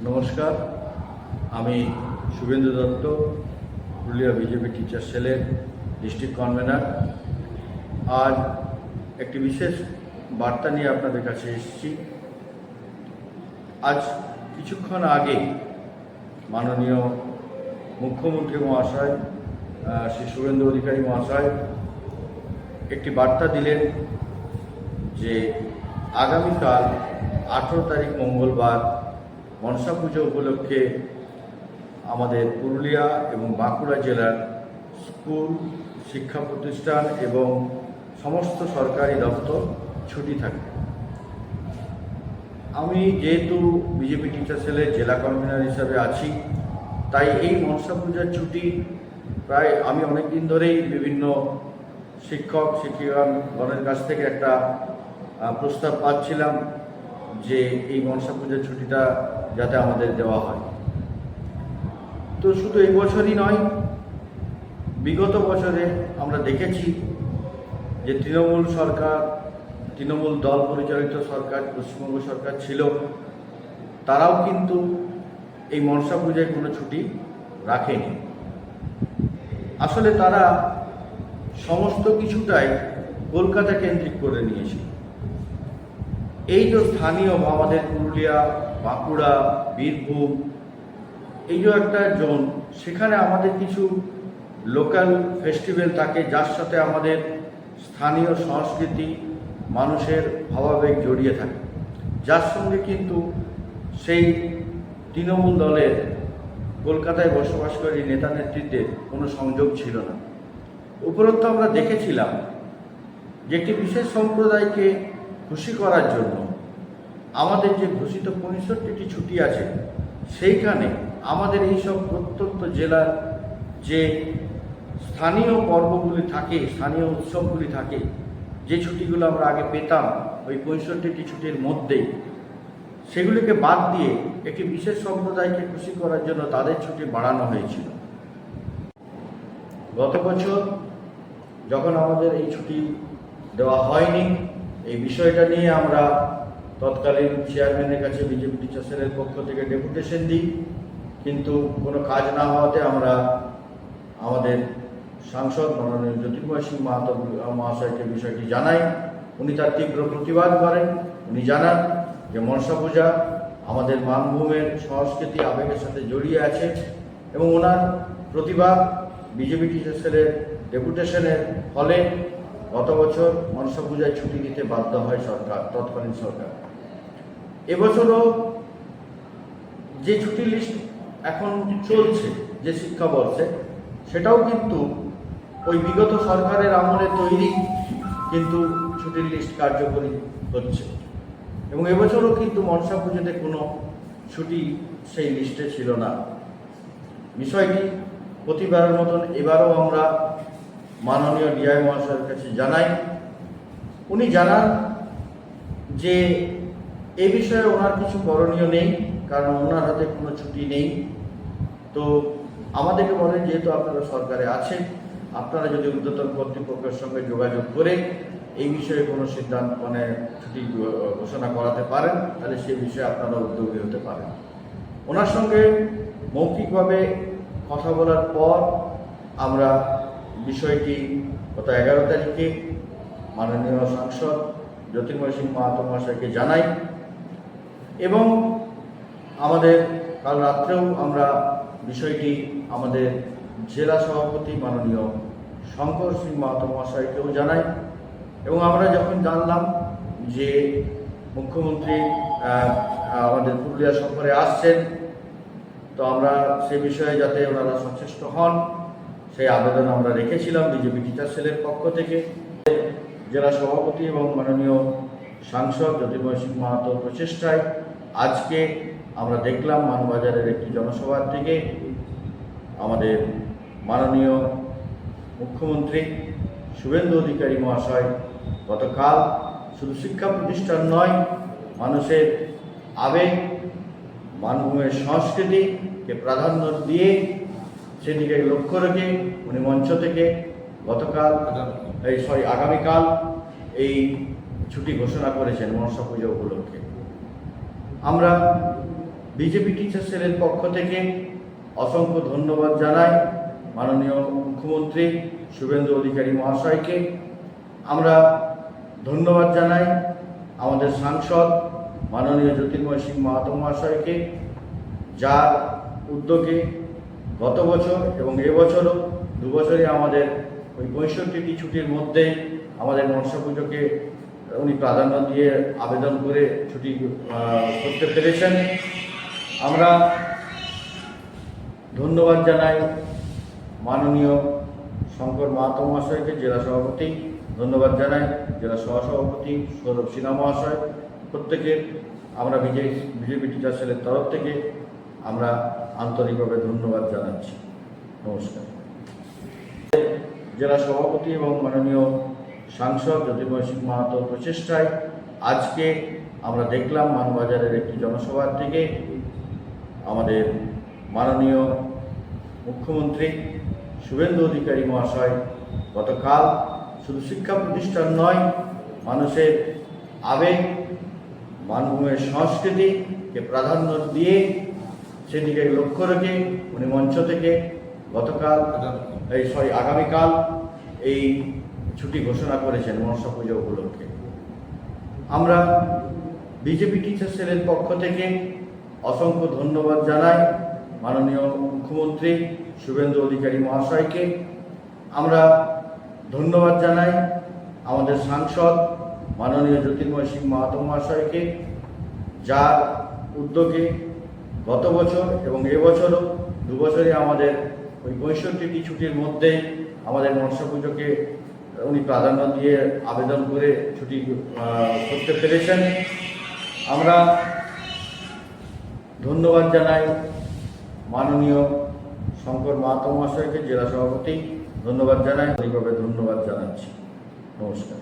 নমস্কার, আমি Suvendu Dutta, Purulia BJP teacher সেলের ডিস্ট্রিক্ট কনভেনার। আজ একটি বিশেষ বার্তা নিয়ে আপনাদের কাছে এসেছি। আজ কিছুক্ষণ আগে মাননীয় মুখ্যমন্ত্রী মহাশয় শ্রী শুভেন্দু অধিকারী মহাশয় একটি বার্তা দিলেন যে আগামীকাল 18 তারিখ মঙ্গলবার মনসা পুজো উপলক্ষে আমাদের পুরুলিয়া এবং বাঁকুড়া জেলার স্কুল, শিক্ষা প্রতিষ্ঠান এবং সমস্ত সরকারি দপ্তর ছুটি থাকবে। আমি যেহেতু বিজেপি টিচার সেলের জেলা কনভেনার হিসাবে আছি, তাই এই মনসা পূজার ছুটি প্রায় আমি অনেক দিন ধরেই বিভিন্ন শিক্ষক শিক্ষিকাগণের কাছ থেকে একটা প্রস্তাব পাচ্ছিলাম যে এই মনসা পূজার ছুটিটা যাতে আমাদের দেওয়া হয়। তো শুধু এই বছরই নয়, বিগত বছরে আমরা দেখেছি যে তৃণমূল দল পরিচালিত সরকার, পশ্চিমবঙ্গ সরকার ছিল, তারাও কিন্তু এই মনসা পূজায় কোনো ছুটি রাখেনি। আসলে তারা সমস্ত কিছুটাই কলকাতা কেন্দ্রিক করে নিয়েছিল। এই যে স্থানীয় আমাদের পুরুলিয়া, বাঁকুড়া, বীরভূম, এই যে একটা জোন, সেখানে আমাদের কিছু লোকাল ফেস্টিভ্যাল থাকে, যার সাথে আমাদের স্থানীয় সংস্কৃতি, মানুষের ভাবাবেগ জড়িয়ে থাকে, যার সঙ্গে কিন্তু সেই তৃণমূল দলের কলকাতায় বসবাসকারী নেতা নেতৃত্বের কোনো সংযোগ ছিল না। উপরন্তু আমরা দেখেছিলাম যে একটি বিশেষ সম্প্রদায়কে খুশি করার জন্য আমাদের যে ঘোষিত 65টি ছুটি আছে, সেইখানে আমাদের এইসব প্রত্যন্ত জেলার যে স্থানীয় পর্বগুলি থাকে, স্থানীয় উৎসবগুলি থাকে, যে ছুটিগুলো আমরা আগে পেতাম ওই 65টি ছুটির মধ্যেই, সেগুলিকে বাদ দিয়ে একটি বিশেষ সম্প্রদায়কে খুশি করার জন্য তাদের ছুটি বাড়ানো হয়েছিল। গত বছর যখন আমাদের এই ছুটি দেওয়া হয়নি, এই বিষয়টা নিয়ে আমরা তৎকালীন চেয়ারম্যানের কাছে বিজেপি টিচার সেলের পক্ষ থেকে ডেপুটেশন দিই, কিন্তু কোনো কাজ না হওয়াতে আমরা আমাদের সাংসদ মাননীয় জ্যোতির্ময় সিং মাহাতো মহাশয়কে বিষয়টি জানাই। উনি তার তীব্র প্রতিবাদ করেন। উনি জানান যে মনসা পূজা আমাদের মানভূমের সংস্কৃতি, আবেগের সাথে জড়িয়ে আছে, এবং ওনার প্রতিবাদ বিজেপি টিচার সেলের ডেপুটেশনের ফলে গত বছর মনসা পূজায় ছুটি দিতে বাধ্য হয় সরকার, তৎকালীন সরকার। এবছরও যে ছুটির লিস্ট এখন চলছে যে শিক্ষাবর্ষে, সেটাও কিন্তু ওই বিগত সরকারের আমলে তৈরি কিন্তু ছুটির লিস্ট কার্যকরী হচ্ছে, এবং এবছরও কিন্তু মনসা পুজোতে কোনো ছুটি সেই লিস্টে ছিল না। বিষয়টি প্রতিবারের মতন এবারও আমরা মাননীয় ডিআই মহাশয়ের কাছে জানাই। উনি জানান যে এ বিষয়ে ওনার কিছু করণীয় নেই, কারণ ওনার হাতে কোনো ছুটি নেই। তো আমাদেরকে বলেন, যেহেতু আপনারা সরকারে আছেন, আপনারা যদি ঊর্ধ্বতন কর্তৃপক্ষের সঙ্গে যোগাযোগ করে এই বিষয়ে কোনো সিদ্ধান্ত ছুটি ঘোষণা করাতে পারেন, তাহলে সে বিষয়ে আপনারা উদ্যোগী হতে পারেন। ওনার সঙ্গে মৌখিকভাবে কথা বলার পর আমরা বিষয়টি গত 11 তারিখে মাননীয় সাংসদ জ্যোতির্ময় সিং মাহাতো মহাশয়কে জানাই, এবং আমাদের কাল রাত্রেও আমরা বিষয়টি আমাদের জেলা সভাপতি মাননীয় শঙ্কর সিং মাহাতো মহাশয়কেও জানাই। এবং আমরা যখন জানলাম যে মুখ্যমন্ত্রী আমাদের পুরুলিয়া সফরে আসছেন, তো আমরা সে বিষয়ে যাতে ওনারা সচেষ্ট হন, সেই আবেদন আমরা রেখেছিলাম বিজেপি টিচার সেলের পক্ষ থেকে। জেলা সভাপতি এবং মাননীয় সাংসদ জ্যোতির্ময় সিং মাহাতোর প্রচেষ্টায় আজকে আমরা দেখলাম মানবাজারের একটি জনসভার থেকে আমাদের মাননীয় মুখ্যমন্ত্রী শুভেন্দু অধিকারী মহাশয় গতকাল শুধু শিক্ষা প্রতিষ্ঠান নয়, মানুষের আবেগ, মানভূমের সংস্কৃতিকে প্রাধান্য দিয়ে সেদিকে লক্ষ্য রেখে উনি মঞ্চ থেকে আগামীকাল এই ছুটি ঘোষণা করেছেন মনসা পুজো উপলক্ষে। আমরা বিজেপি টিচার সেলের পক্ষ থেকে অসংখ্য ধন্যবাদ জানাই মাননীয় মুখ্যমন্ত্রী শুভেন্দু অধিকারী মহাশয়কে। আমরা ধন্যবাদ জানাই আমাদের সাংসদ মাননীয় জ্যোতির্ময় সিং মাহাতো মহাশয়কে, যার উদ্যোগে গত বছর এবং এবছরও 2 বছরে আমাদের ওই 65টি ছুটির মধ্যে আমাদের মনসা পুজোকে উনি প্রাধান্য দিয়ে আবেদন করে ছুটি করতে পেরেছেন। আমরা ধন্যবাদ জানাই মাননীয় শঙ্কর মাহাতো মহাশয়কে, জেলা সভাপতি, ধন্যবাদ জানাই জেলা সহসভাপতি সৌরভ সিনহা মহাশয়, প্রত্যেকের আমরা বিজেপি টিচার সেলের তরফ থেকে আমরা আন্তরিকভাবে ধন্যবাদ জানাচ্ছি। নমস্কার। জেলা সভাপতি এবং মাননীয় সাংসদ জ্যোতির্ময় সিং মাহাতোর প্রচেষ্টায় আজকে আমরা দেখলাম মানবাজারের একটি জনসভার থেকে আমাদের মাননীয় মুখ্যমন্ত্রী শুভেন্দু অধিকারী মহাশয় গতকাল শুধু শিক্ষা প্রতিষ্ঠান নয়, মানুষের আবেগ, মানভূমের সংস্কৃতিকে প্রাধান্য দিয়ে সেদিকে লক্ষ্য রেখে উনি মঞ্চ থেকে আগামীকাল এই ছুটি ঘোষণা করেছেন মনসা পুজো উপলক্ষে। আমরা বিজেপি টিচার সেলের পক্ষ থেকে অসংখ্য ধন্যবাদ জানাই মাননীয় মুখ্যমন্ত্রী শুভেন্দু অধিকারী মহাশয়কে। আমরা ধন্যবাদ জানাই আমাদের সাংসদ মাননীয় জ্যোতির্ময় সিং মাহাতো মহাশয়কে, যার উদ্যোগে গত বছর এবং এবছরও 2 বছরে আমাদের ওই 65টি ছুটির মধ্যে আমাদের মনসা পুজোকে উনি প্রাধান্য দিয়ে আবেদন করে ছুটি করতে পেরেছেন। আমরা ধন্যবাদ জানাই মাননীয় শঙ্কর মাহাতো মহাশয়কে, জেলা সভাপতি, ধন্যবাদ জানাই, এইভাবে ধন্যবাদ জানাচ্ছি। নমস্কার।